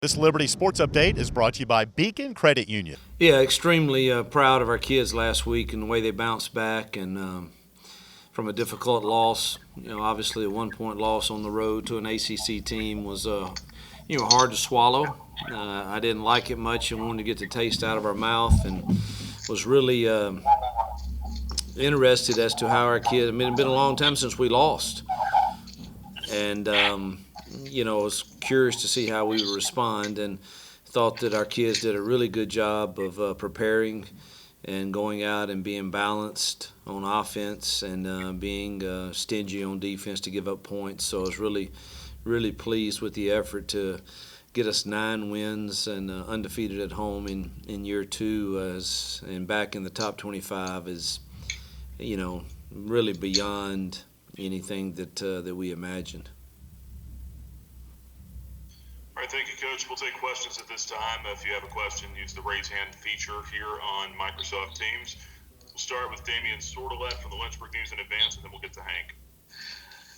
This Liberty Sports Update is brought to you by Beacon Credit Union. Yeah, extremely proud of our kids last week and the way they bounced back and from a difficult loss. Obviously a 1-point loss on the road to an ACC team was hard to swallow. I didn't like it much and wanted to get the taste out of our mouth, and was really interested as to how our kids. I mean, it's been a long time since we lost, and I was curious to see how we would respond, and thought that our kids did a really good job of preparing and going out and being balanced on offense and being stingy on defense to give up points. So I was really, really pleased with the effort to get us 9 wins and undefeated at home in year 2 and back in the top 25 is, really beyond anything that we imagined. All right, thank you, Coach. We'll take questions at this time. If you have a question, use the raise hand feature here on Microsoft Teams. We'll start with Damian Sordelet from the Lynchburg News in Advance, and then we'll get to Hank.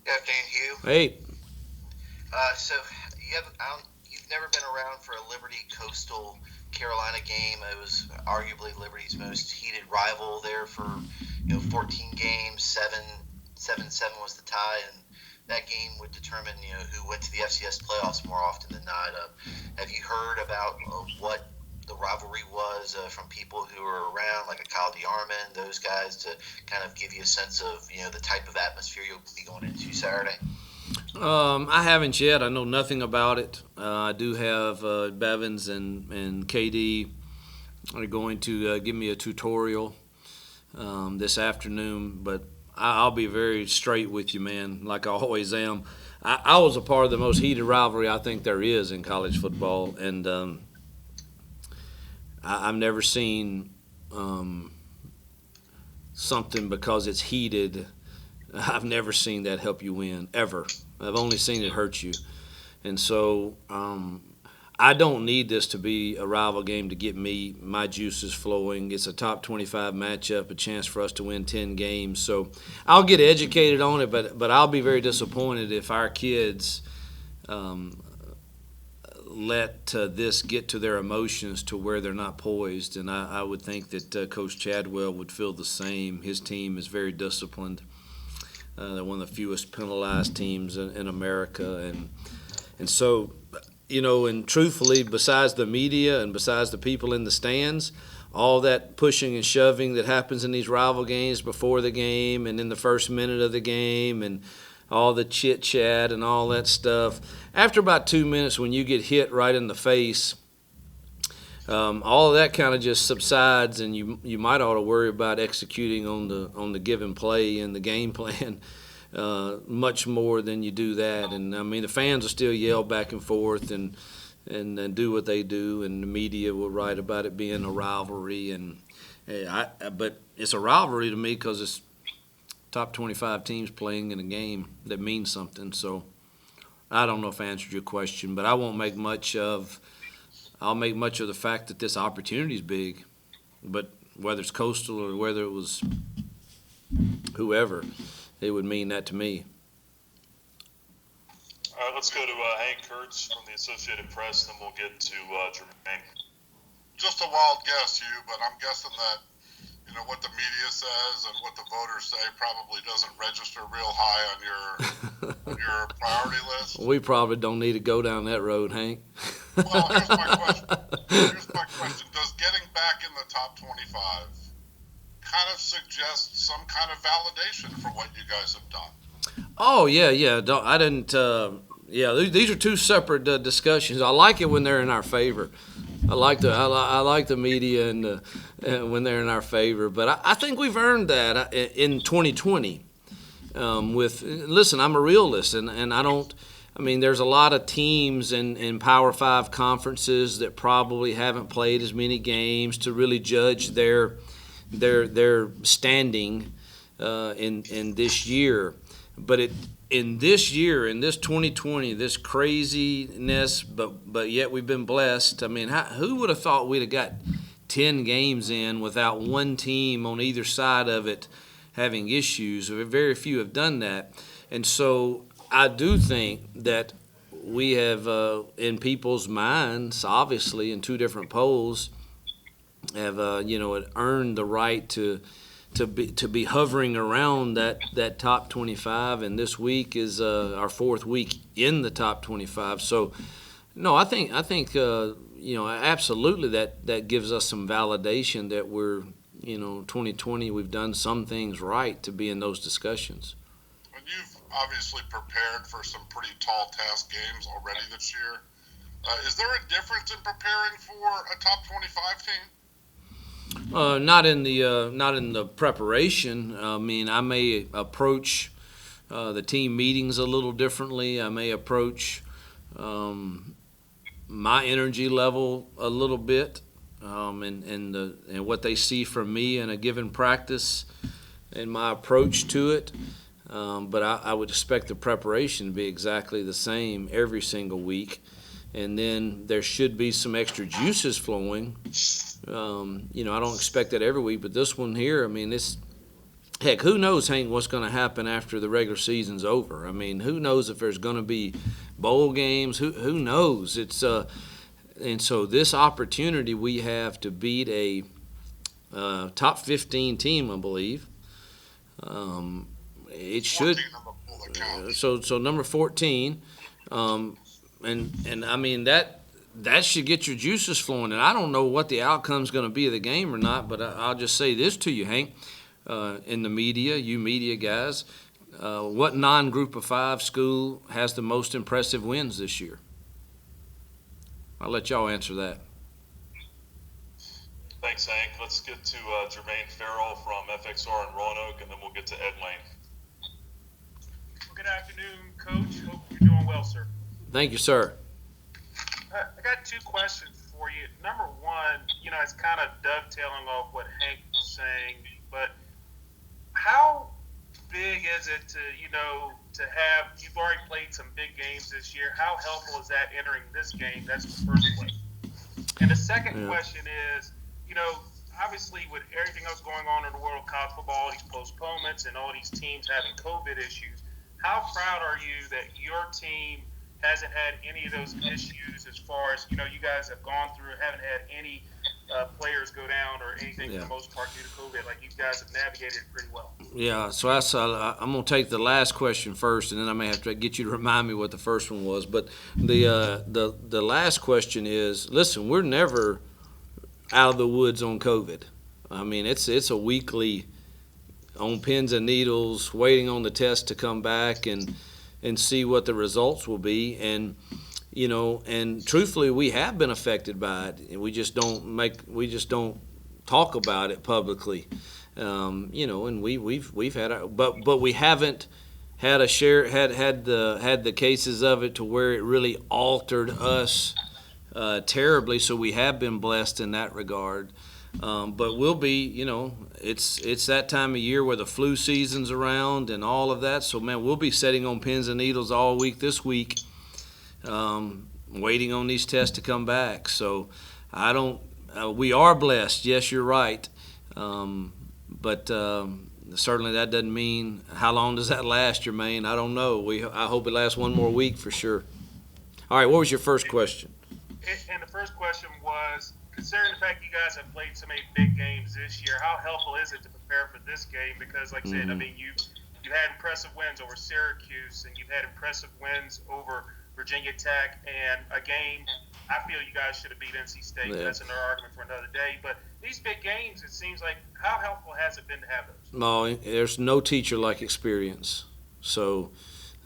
Good afternoon, Hugh. Hey. So you've never been around for a Liberty Coastal Carolina game. It was arguably Liberty's most heated rival there for 14 games. 7-7 was the tie, and that game would determine who went to the FCS playoffs more often than not. Have you heard about what the rivalry was from people who were around, like a Kyle DeArmond, those guys, to kind of give you a sense of the type of atmosphere you'll be going into Saturday? I haven't yet. I know nothing about it. I do have Bevins and KD are going to give me a tutorial this afternoon, but I'll be very straight with you, man, like I always am. I was a part of the most heated rivalry I think there is in college football, and I've never seen something because it's heated. I've never seen that help you win, ever. I've only seen it hurt you. And so I don't need this to be a rival game to get my juices flowing. It's a top 25 matchup, a chance for us to win 10 games. So I'll get educated on it, but I'll be very disappointed if our kids let this get to their emotions to where they're not poised. And I would think that Coach Chadwell would feel the same. His team is very disciplined. They're one of the fewest penalized teams in America. And so, and truthfully, besides the media and besides the people in the stands, all that pushing and shoving that happens in these rival games before the game and in the first minute of the game and all the chit-chat and all that stuff, after about 2 minutes when you get hit right in the face, all of that kind of just subsides, and you might ought to worry about executing on the given play and the game plan much more than you do that. And I mean, the fans will still yell back and forth and do what they do, and the media will write about it being a rivalry. But it's a rivalry to me because it's top 25 teams playing in a game that means something. So I don't know if I answered your question, but I won't make much of. I'll make much of the fact that this opportunity is big, but whether it's Coastal or whether it was whoever, it would mean that to me. All right, let's go to Hank Kurtz from the Associated Press, then we'll get to Jermaine. Just a wild guess, Hugh, but I'm guessing that what the media says and what the voters say probably doesn't register real high on your priority list. We probably don't need to go down that road, Hank. Well, here's my question. Does getting back in the top 25 kind of suggest some kind of validation for what you guys have done? Oh, yeah. I didn't. These are two separate discussions. I like it when they're in our favor. I like the media and when they're in our favor. But I think we've earned that in 2020. Listen, I'm a realist, and I don't. I mean, there's a lot of teams in Power 5 conferences that probably haven't played as many games to really judge their standing in this year. But in this year, in this 2020, this craziness, but yet we've been blessed. I mean, who would have thought we'd have got 10 games in without one team on either side of it having issues? Very few have done that. And so I do think that we have in people's minds, obviously, in two different polls, have earned the right to be hovering around that top 25, and this week is our fourth week in the top 25. So, no, I think absolutely that gives us some validation that we're 2020 we've done some things right to be in those discussions. And you've obviously prepared for some pretty tall task games already this year. Is there a difference in preparing for a top 25 team? Not in the preparation. I mean, I may approach the team meetings a little differently. I may approach my energy level a little bit, and what they see from me in a given practice, and my approach to it. But I would expect the preparation to be exactly the same every single week. And then there should be some extra juices flowing. I don't expect that every week, but this one here, I mean, heck, who knows, Hank, what's going to happen after the regular season's over? I mean, who knows if there's going to be bowl games? Who knows? And so this opportunity we have to beat a top 15 team, I believe. It should. So number 14. And I mean that should get your juices flowing. And I don't know what the outcome's going to be of the game or not, but I'll just say this to you, Hank. In the media, you media guys, what non-Group of Five school has the most impressive wins this year? I'll let y'all answer that. Thanks, Hank. Let's get to Jermaine Farrell from FXR in Roanoke, and then we'll get to Ed Lane. Well, good afternoon, Coach. Hope you're doing well, sir. Thank you, sir. I got two questions for you. Number one, it's kind of dovetailing off what Hank was saying, but how big is it to have, you've already played some big games this year. How helpful is that entering this game? That's the first question. And the second question is, obviously with everything else going on in the world of college football, all these postponements and all these teams having COVID issues, how proud are you that your team hasn't had any of those issues as far as, you guys have gone through, haven't had any players go down or anything for the most part due to COVID? Like, you guys have navigated it pretty well. Yeah, so I'm going to take the last question first, and then I may have to get you to remind me what the first one was. But the last question is, listen, we're never out of the woods on COVID. I mean, it's a weekly on pins and needles, waiting on the test to come back and see what the results will be. And and truthfully, we have been affected by it, and we just don't talk about it publicly. And we've had but we haven't had the cases of it to where it really altered us terribly. So we have been blessed in that regard. But we'll be, it's that time of year where the flu season's around and all of that. So, man, we'll be sitting on pins and needles all week this week, waiting on these tests to come back. So we are blessed. Yes, you're right. But certainly that doesn't mean, how long does that last, Jermaine? I don't know. I hope it lasts one more week for sure. All right, what was your first question? And the first question was, considering the fact you guys have played so many big games this year, how helpful is it to prepare for this game? Because, like I said, I mean, you had impressive wins over Syracuse, and you've had impressive wins over Virginia Tech, and a game I feel you guys should have beat NC State. Yeah. That's another argument for another day. But these big games, it seems like, how helpful has it been to have those? No, there's no teacher like experience. So,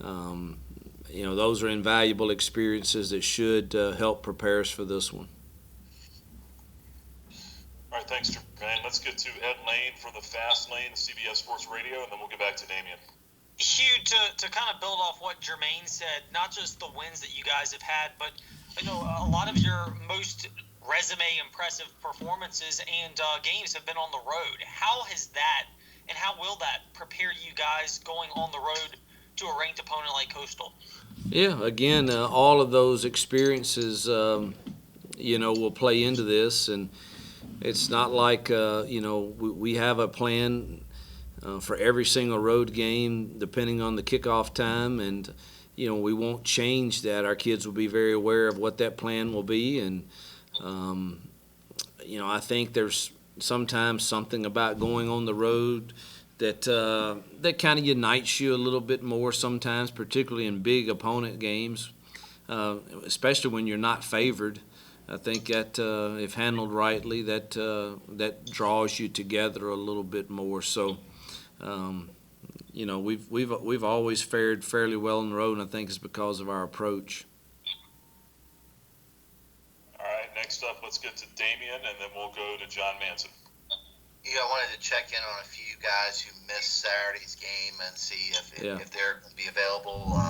those are invaluable experiences that should help prepare us for this one. All right, thanks, Jermaine. Let's get to Ed Lane for the Fast Lane, CBS Sports Radio, and then we'll get back to Damian. Hugh, to kind of build off what Jermaine said, not just the wins that you guys have had, but a lot of your most resume impressive performances and games have been on the road. How has that, and how will that prepare you guys going on the road to a ranked opponent like Coastal? Yeah, again, all of those experiences, will play into this, and it's not like, we have a plan for every single road game depending on the kickoff time, and, we won't change that. Our kids will be very aware of what that plan will be, and I think there's sometimes something about going on the road that kind of unites you a little bit more sometimes, particularly in big opponent games, especially when you're not favored. I think that if handled rightly, that draws you together a little bit more. So, we've always fared fairly well on the road, and I think it's because of our approach. All right, next up, let's get to Damian, and then we'll go to John Manson. I wanted to check in on a few guys who missed Saturday's game and see if they're going to be available.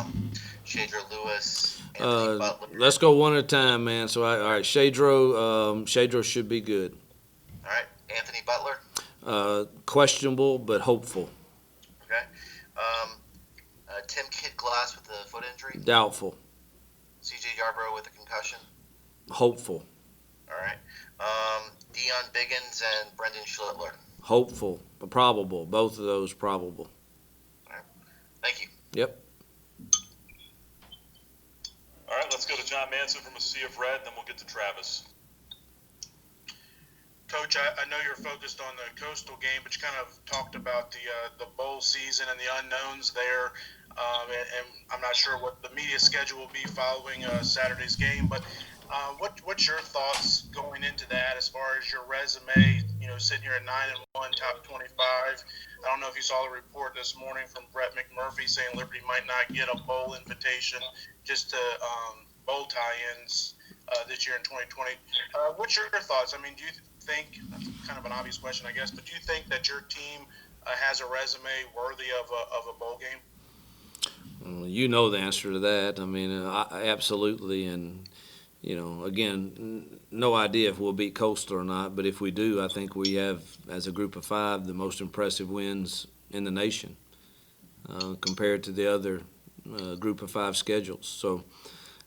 Shadro Lewis, Anthony Butler. Let's go one at a time, man. So, all right, Shadro should be good. All right, Anthony Butler. Questionable, but hopeful. Okay. Tim Kid-Glass with a foot injury. Doubtful. C.J. Yarbrough with a concussion. Hopeful. All right. Dion Biggins and Brendan Schlittler. Hopeful, but probable. Both of those probable. All right. Thank you. Yep. All right, let's go to John Manson from a Sea of Red, then we'll get to Travis. Coach, I know you're focused on the Coastal game, but you kind of talked about the bowl season and the unknowns there. And I'm not sure what the media schedule will be following Saturday's game, but what's your thoughts going into that as far as your resume? Sitting here at 9-1, top 25. I don't know if you saw the report this morning from Brett McMurphy saying Liberty might not get a bowl invitation just to bowl tie-ins this year in 2020. What's your thoughts? I mean, do you think, kind of an obvious question, I guess, but do you think that your team has a resume worthy of a bowl game? Well, you know the answer to that. I mean, absolutely. And, again, no idea if we'll beat Coastal or not. But if we do, I think we have, as a group of five, the most impressive wins in the nation compared to the other group of five schedules. So,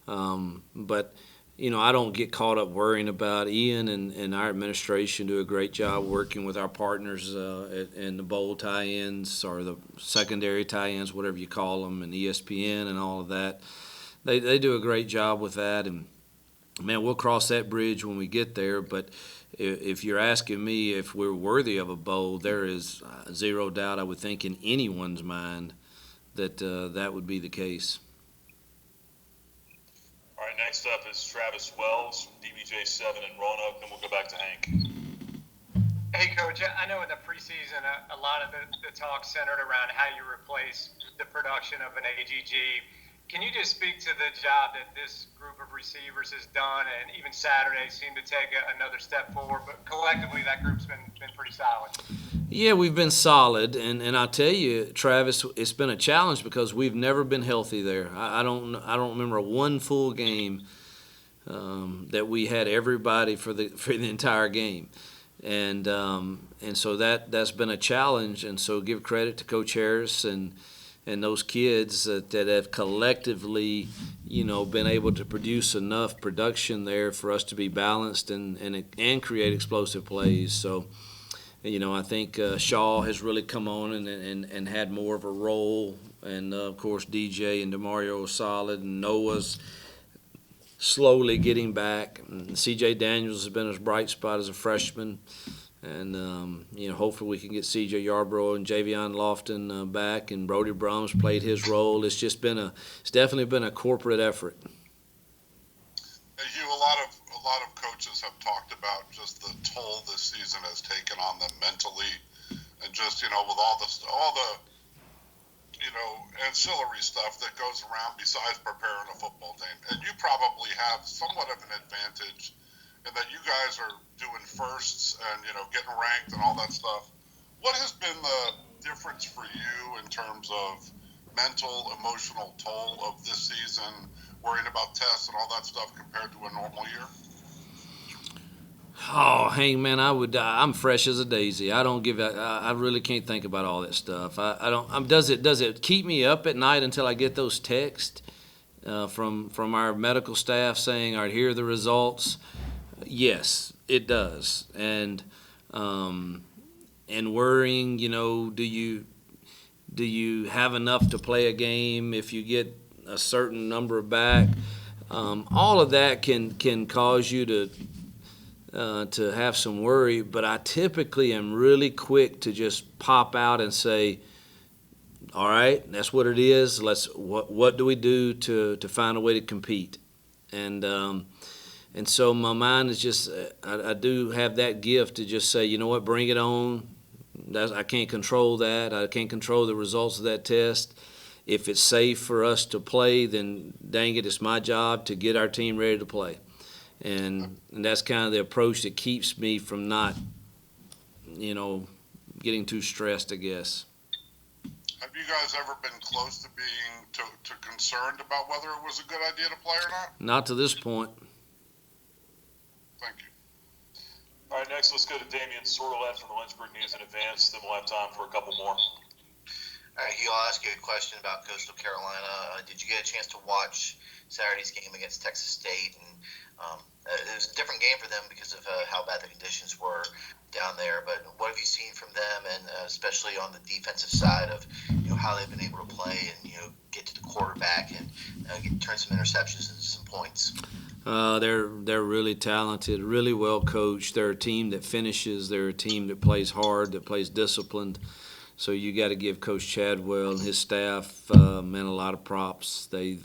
but I don't get caught up worrying about Ian and our administration do a great job working with our partners in the bowl tie-ins or the secondary tie-ins, whatever you call them, and ESPN and all of that. They do a great job with that, and man, we'll cross that bridge when we get there. But if you're asking me if we're worthy of a bowl, there is zero doubt, I would think, in anyone's mind that that would be the case. All right, next up is Travis Wells from DBJ7 in Roanoke, then we'll go back to Hank. Hey, Coach, I know in the preseason a lot of the talk centered around how you replace the production of an AGG. Can you just speak to the job that this group of receivers has done, and even Saturday seemed to take another step forward, but collectively that group's been pretty solid? Yeah, we've been solid, and I'll tell you, Travis, it's been a challenge because we've never been healthy there. I don't remember one full game that we had everybody for the entire game, and so that's been a challenge. And so give credit to Coach Harris and those kids that have collectively, been able to produce enough production there for us to be balanced and create explosive plays. So, I think Shaw has really come on and had more of a role. And, of course, DJ and DeMario are solid. And Noah's slowly getting back. And C.J. Daniels has been his bright spot as a freshman. And, hopefully we can get C.J. Yarbrough and Javion Lofton back. And Brody Brums played his role. It's definitely been a corporate effort. Hey, Hugh, a lot of coaches have talked about just the toll this season has taken on them mentally, and just with all the ancillary stuff that goes around besides preparing a football team. And you probably have somewhat of an advantage in that you guys are doing firsts and getting ranked and all that stuff. What has been the difference for you in terms of mental, emotional toll of this season, worrying about tests and all that stuff compared to a normal year? Oh, hey man, I'm fresh as a daisy. I really can't think about all that stuff. I don't. Does it keep me up at night until I get those texts from our medical staff saying, "All right, here are the results"? Yes, it does. And worrying, do you have enough to play a game if you get a certain number back. All of that can cause you to have some worry, but I typically am really quick to just pop out and say, all right, that's what it is. What do we do to find a way to compete? And so my mind is just, I do have that gift to just say, you know what, bring it on. I can't control that. I can't control the results of that test. If it's safe for us to play, then dang it, it's my job to get our team ready to play. And that's kind of the approach that keeps me from not, getting too stressed, I guess. Have you guys ever been close to being to concerned about whether it was a good idea to play or not? Not to this point. Thank you. All right, next let's go to Damian Sordelat from the Lynchburg News and Advance. Then we'll have time for a couple more. All right, Hugh, I'll ask you a question about Coastal Carolina. Did you get a chance to watch Saturday's game against Texas State? And it was a different game for them because of how bad the conditions were down there. But what have you seen from them, and especially on the defensive side of how they've been able to play and get to the quarterback and turn some interceptions into some points? They're really talented, really well coached. They're a team that finishes. They're a team that plays hard, that plays disciplined. So you got to give Coach Chadwell and his staff a lot of props. They've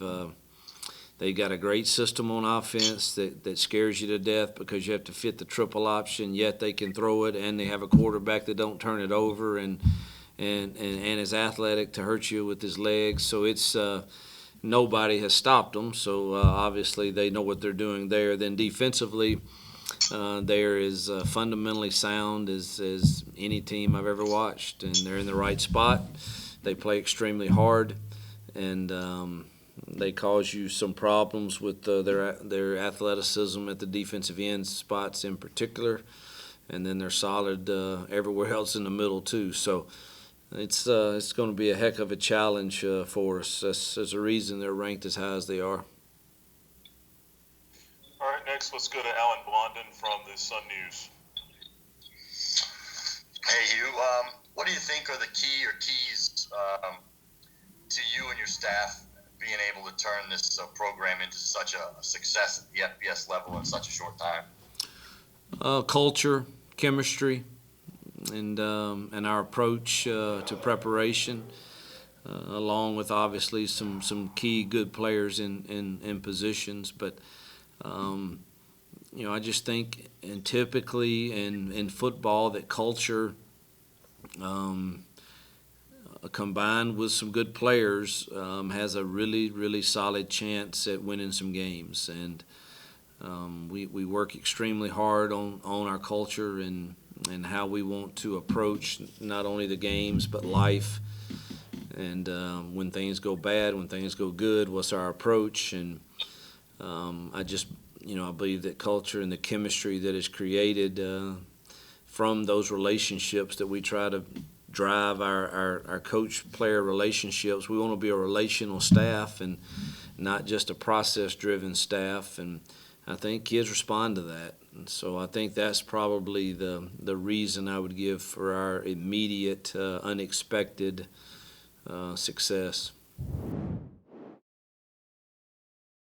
got a great system on offense that scares you to death because you have to fit the triple option, yet they can throw it, and they have a quarterback that don't turn it over and is athletic to hurt you with his legs. So it's nobody has stopped them. So obviously they know what they're doing there. Then defensively, they're as fundamentally sound as any team I've ever watched, and they're in the right spot. They play extremely hard, and they cause you some problems with their athleticism at the defensive end spots in particular, and then they're solid everywhere else in the middle too. So it's going to be a heck of a challenge for us. There's a reason they're ranked as high as they are. All right, next let's go to Alan Blondin from the Sun News. Hey, Hugh. What do you think are the keys to you and your staff being able to turn this program into such a success at the FBS level in such a short time? Culture, chemistry, and our approach to preparation, along with obviously some key good players in positions. But I just think, and typically in football, that culture combined with some good players has a really, really solid chance at winning some games. And we work extremely hard on our culture and how we want to approach not only the games but life. And when things go bad, when things go good, what's our approach? And I believe that culture and the chemistry that is created from those relationships that we try to drive our coach-player relationships. We want to be a relational staff and not just a process-driven staff. And I think kids respond to that. And so I think that's probably the reason I would give for our immediate, unexpected success.